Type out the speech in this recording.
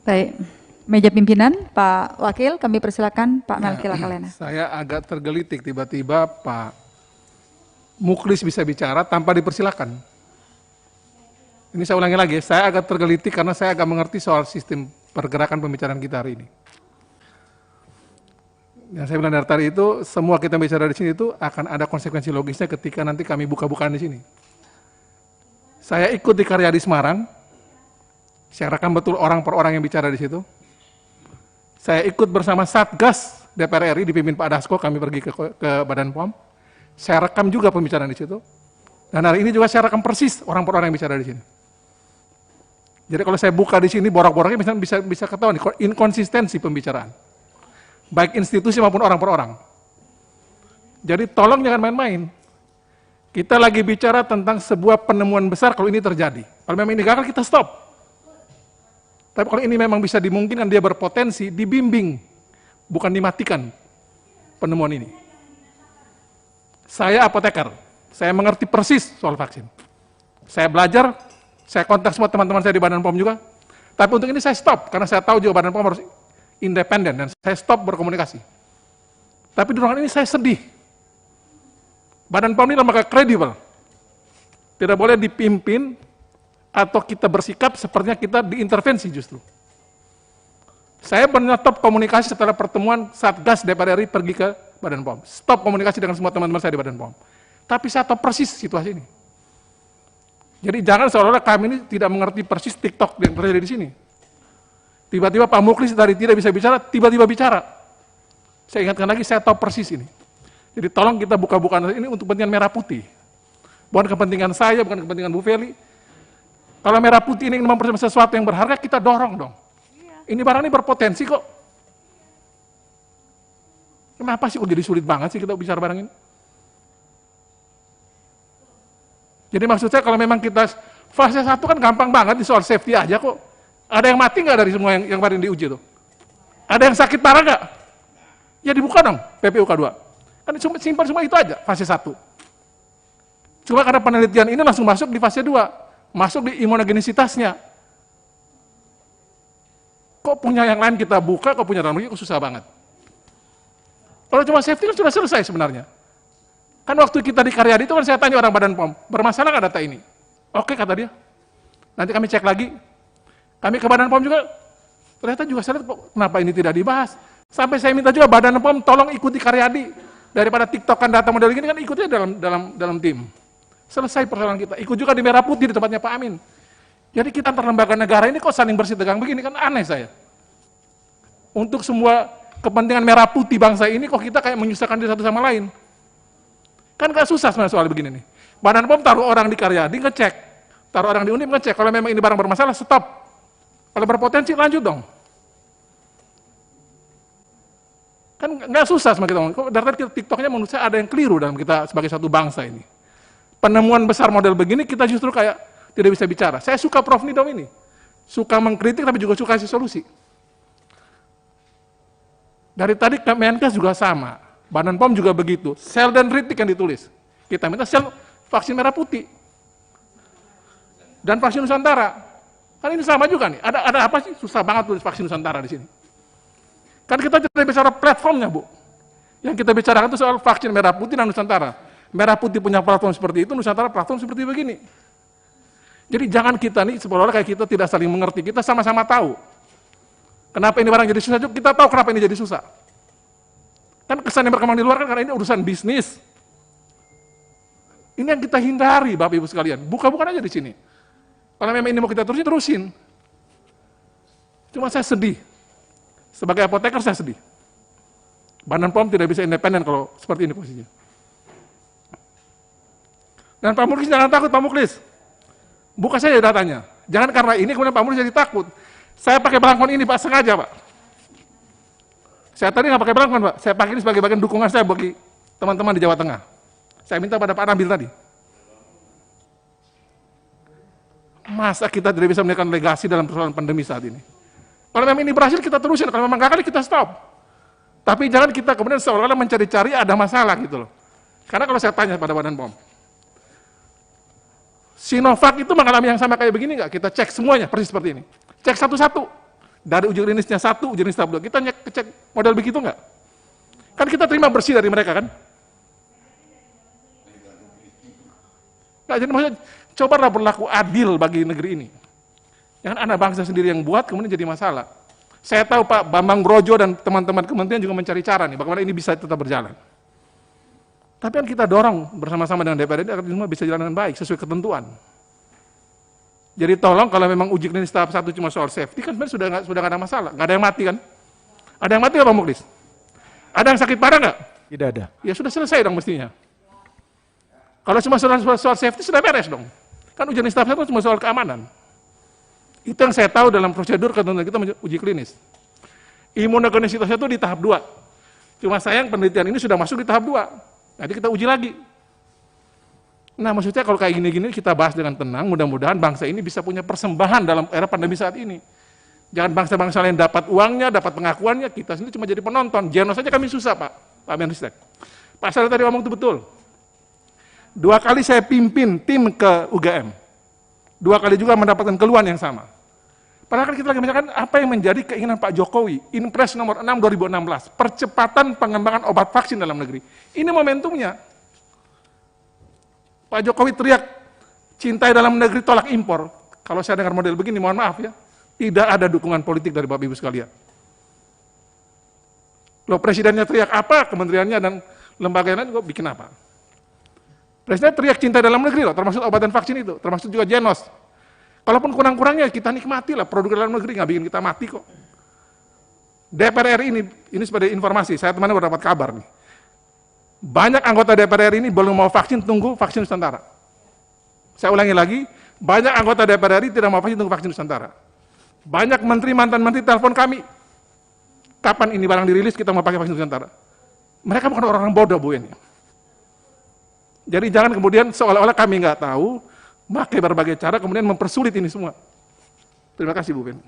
Baik, meja pimpinan, Pak Wakil, kami persilakan Pak Melki Lakalena. Saya agak tergelitik tiba-tiba Pak Muklis bisa bicara tanpa dipersilakan. Ini saya ulangi lagi, saya agak tergelitik karena saya agak mengerti soal sistem pergerakan pembicaraan kita hari ini. Yang saya bilang dari tadi itu, semua kita bicara di sini itu akan ada konsekuensi logisnya ketika nanti kami buka-bukaan di sini. Saya ikut di Karya di Semarang, saya rekam betul orang per orang yang bicara di situ. Saya ikut bersama Satgas DPR RI dipimpin Pak Dasko, kami pergi ke Badan POM. Saya rekam juga pembicaraan di situ. Dan hari ini juga saya rekam persis orang per orang yang bicara di sini. Jadi kalau saya buka di sini borak-boraknya bisa ketahuan inkonsistensi pembicaraan. Baik institusi maupun orang per orang. Jadi tolong jangan main-main. Kita lagi bicara tentang sebuah penemuan besar kalau ini terjadi. Kalau memang ini gagal, kita stop. Tapi kalau ini memang bisa dimungkinkan, dia berpotensi, dibimbing, bukan dimatikan penemuan ini. Saya apoteker, saya mengerti persis soal vaksin. Saya belajar, saya kontak semua teman-teman saya di Badan POM juga. Tapi untuk ini saya stop, karena saya tahu juga Badan POM harus independen, dan saya stop berkomunikasi. Tapi di ruangan ini saya sedih. Badan POM ini lembaga kredibel. Tidak boleh dipimpin atau kita bersikap sepertinya kita diintervensi justru. Saya menyetop komunikasi setelah pertemuan Satgas DPR RI pergi ke Badan POM. Stop komunikasi dengan semua teman-teman saya di Badan POM. Tapi saya tahu persis situasi ini. Jadi jangan seolah-olah kami ini tidak mengerti persis TikTok yang terjadi di sini. Tiba-tiba Pak Muklis dari tidak bisa bicara, tiba-tiba bicara. Saya ingatkan lagi, saya tahu persis ini. Jadi tolong kita buka-bukaan ini untuk kepentingan merah putih. Bukan kepentingan saya, bukan kepentingan Bu Feli. Kalau merah putih ini ingin mempersiapkan sesuatu yang berharga, kita dorong dong. Ini barang ini berpotensi kok. Kenapa sih kok jadi sulit banget sih kita bicara barang ini? Jadi maksud saya kalau memang kita fase 1 kan gampang banget di soal safety aja kok. Ada yang mati nggak dari semua yang kemarin diuji tuh? Ada yang sakit parah nggak? Ya dibuka dong PPUK 2. Kan simpan semua itu aja fase 1. Cuma karena penelitian ini langsung masuk di fase 2. Masuk di imunogenisitasnya. Kok punya yang lain kita buka, kok punya dalam negeri kok susah banget. Kalau cuma safety kan sudah selesai sebenarnya. Kan waktu kita di Karyadi itu kan saya tanya orang Badan POM, bermasalah nggak data ini? Oke kata dia. Nanti kami cek lagi. Kami ke Badan POM juga, ternyata juga saya lihat kenapa ini tidak dibahas. Sampai saya minta juga Badan POM tolong ikuti Karyadi. Daripada tiktokan data model gini kan ikutnya dalam tim. Selesai persoalan kita. Ikut juga di Merah Putih di tempatnya Pak Amin. Jadi kita antar lembaga negara ini kok saling bersih tegang begini, kan aneh saya. Untuk semua kepentingan merah putih bangsa ini kok kita kayak menyusahkan diri satu sama lain. Kan gak susah sebenarnya soal begini nih. Badan POM taruh orang di Karyadi ngecek. Taruh orang di Undip ngecek. Kalau memang ini barang bermasalah, stop. Kalau berpotensi lanjut dong. Kan nggak susah sama kita ngomong. Kok dari tadi TikToknya menurut saya ada yang keliru dalam kita sebagai satu bangsa ini. Penemuan besar model begini kita justru kayak tidak bisa bicara. Saya suka Prof. Nidom ini. Suka mengkritik tapi juga suka kasih solusi. Dari tadi Kemenkes juga sama. Badan POM juga begitu. Sel dan ritik yang ditulis. Kita minta sel vaksin merah putih. Dan vaksin Nusantara. Kan ini sama juga nih. Ada apa sih? Susah banget tulis vaksin Nusantara di sini. Kan kita tidak bicara platformnya, Bu. Yang kita bicarakan itu soal vaksin merah putih dan Nusantara. Merah putih punya platform seperti itu, Nusantara platform seperti begini. Jadi jangan kita nih seolah-olah kayak kita tidak saling mengerti. Kita sama-sama tahu. Kenapa ini barang jadi susah, kita tahu kenapa ini jadi susah. Kan kesan yang berkembang di luar kan karena ini urusan bisnis. Ini yang kita hindari, Bapak Ibu sekalian. Buka-bukan aja di sini. Kalau memang ini mau kita terusin, terusin. Cuma saya sedih. Sebagai apoteker saya sedih. Badan POM tidak bisa independen kalau seperti ini posisinya. Dan Pak Muklis jangan takut, Pak Muklis. Buka saja datanya. Jangan karena ini kemudian Pak Muklis jadi takut. Saya pakai belangkon ini Pak, sengaja Pak. Saya tadi nggak pakai belangkon Pak, saya pakai ini sebagai bagian dukungan saya bagi teman-teman di Jawa Tengah. Saya minta pada Pak Nabil tadi. Masa kita tidak bisa meningkatkan legasi dalam persoalan pandemi saat ini? Kalau memang ini berhasil kita terusin, kalau memang gagal kita stop. Tapi jangan kita kemudian seolah-olah mencari-cari ada masalah gitu loh. Karena kalau saya tanya pada Badan POM, Sinovac itu mengalami yang sama kayak begini nggak? Kita cek semuanya persis seperti ini. Cek satu-satu. Dari uji klinisnya 1, uji klinis tahap 2. Kita cek model begitu nggak? Kan kita terima bersih dari mereka kan? Nggak, jadi maksudnya, cobalah berlaku adil bagi negeri ini. Jangan anak bangsa sendiri yang buat, kemudian jadi masalah. Saya tahu Pak Bambang Brojo dan teman-teman kementerian juga mencari cara nih, bagaimana ini bisa tetap berjalan. Tapi kan kita dorong bersama-sama dengan DPR ini agar semua bisa jalan dengan baik, sesuai ketentuan. Jadi tolong kalau memang uji klinis tahap 1 cuma soal safety, kan sebenarnya sudah nggak ada masalah. Nggak ada yang mati kan? Ada yang mati nggak Pak Muklis? Ada yang sakit parah nggak? Tidak ada. Ya sudah selesai dong mestinya. Kalau cuma soal safety sudah beres dong. Kan uji klinis tahap 1 cuma soal keamanan. Itu yang saya tahu dalam prosedur ketentuan kita uji klinis. Imunogenisitasnya itu di tahap 2. Cuma sayang penelitian ini sudah masuk di tahap 2. Nanti kita uji lagi. Nah maksudnya kalau kayak gini-gini kita bahas dengan tenang, mudah-mudahan bangsa ini bisa punya persembahan dalam era pandemi saat ini. Jangan bangsa-bangsa lain dapat uangnya, dapat pengakuannya, kita sendiri cuma jadi penonton. Genos saja kami susah Pak Menristek. Pak Saril tadi ngomong itu betul. 2 kali saya pimpin tim ke UGM. 2 kali juga mendapatkan keluhan yang sama. Padahal kan kita lagi menyampaikan apa yang menjadi keinginan Pak Jokowi, Inpres nomor 6 2016, percepatan pengembangan obat vaksin dalam negeri. Ini momentumnya. Pak Jokowi teriak, cintai dalam negeri, tolak impor. Kalau saya dengar model begini, mohon maaf ya, tidak ada dukungan politik dari Bapak Ibu sekalian. Loh presidennya teriak apa, kementeriannya dan lembaganya juga bikin apa? Presiden teriak cinta dalam negeri loh, termasuk obat dan vaksin itu, termasuk juga Genos. Kalaupun kurang-kurangnya kita nikmati lah produk dalam negeri, nggak bikin kita mati kok. DPR RI ini sebagai informasi, saya teman baru dapat kabar nih. Banyak anggota DPR RI ini belum mau vaksin, tunggu vaksin Nusantara. Saya ulangi lagi, banyak anggota DPR RI tidak mau vaksin, tunggu vaksin Nusantara. Banyak menteri, mantan menteri telepon kami. Kapan ini barang dirilis kita mau pakai vaksin Nusantara? Mereka bukan orang-orang bodoh Bu ini. Jadi jangan kemudian seolah-olah kami nggak tahu, pakai berbagai cara kemudian mempersulit ini semua. Terima kasih Bu Ben.